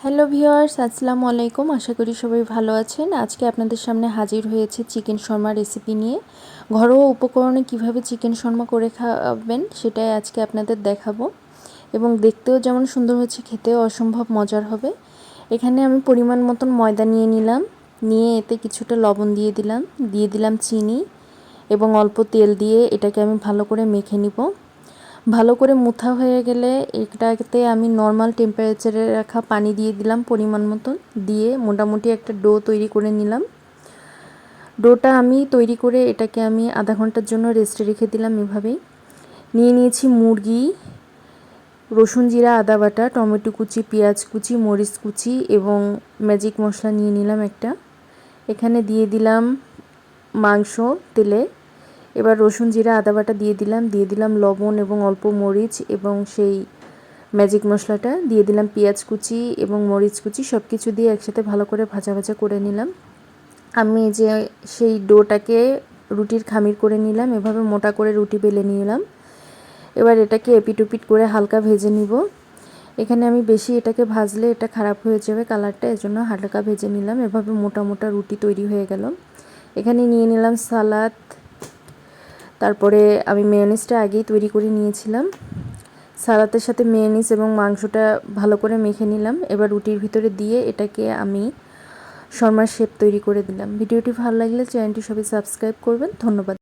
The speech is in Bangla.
হ্যালো ভিউয়ার্স, আসসালামু আলাইকুম। আশা করি সবাই ভালো আছেন। আজকে আপনাদের সামনে হাজির হয়েছে চিকেন শর্মা রেসিপি নিয়ে। ঘরোয়া উপকরণে কিভাবে চিকেন শর্মা করে খাবেন সেটাই আজকে আপনাদের দেখাবো, এবং দেখতেও যেমন সুন্দর হচ্ছে, খেতেও অসম্ভব মজার হবে। এখানে আমি পরিমাণ মতন ময়দা নিয়ে এতে কিছুটা লবণ দিয়ে দিলাম চিনি এবং অল্প তেল দিয়ে এটাকে আমি ভালো করে মেখে নিব। ভালো করে মুথা হয়ে গেলে এটাতে আমি নর্মাল টেম্পারেচারে রাখা পানি দিয়ে দিলাম পরিমাণ মতন, দিয়ে মোটামুটি একটা ডো তৈরি করে নিলাম। ডোটা আমি তৈরি করে এটাকে আমি আধা ঘন্টার জন্য রেস্টে রেখে দিলাম। এভাবেই নিয়েছি মুরগি, রসুন জিরা আদা বাটা, টমেটো কুচি, পেঁয়াজ কুচি, মরিচ কুচি এবং ম্যাজিক মশলা নিয়ে নিলাম একটা। এখানে দিয়ে দিলাম মাংস তেলে। এবার রসুন জিরা আদা বাটা দিয়ে দিলাম লবণ এবং অল্প মরিচ এবং সেই ম্যাজিক মশলাটা দিয়ে দিলাম, পেঁয়াজ কুচি এবং মরিচ কুচি সব কিছু দিয়ে একসাথে ভালো করে ভাজা ভাজা করে নিলাম। আমি যে সেই ডোটাকে রুটির খামির করে নিলাম, এভাবে মোটা করে রুটি বেলে নিলাম। এবার এটাকে এপিট ওপিট করে হালকা ভেজে নিব। এখানে আমি বেশি এটাকে ভাজলে এটা খারাপ হয়ে যাবে কালারটা, এজন্য হালকা ভেজে নিলাম। এভাবে মোটা মোটা রুটি তৈরি হয়ে গেল। এখানে নিয়ে নিলাম সালাদ, তারপরে আমি মেয়োনিজটা আগেই তৈরি করে নিয়েছিলাম। সালাদের সাথে মেয়োনিজ এবং মাংসটা ভালো করে মেখে নিলাম। এবার রুটির ভিতরে দিয়ে এটাকে আমি শর্মার শেপ তৈরি করে দিলাম। ভিডিওটি ভালো লাগলে চ্যানেলটি সবাই সাবস্ক্রাইব করবেন। ধন্যবাদ।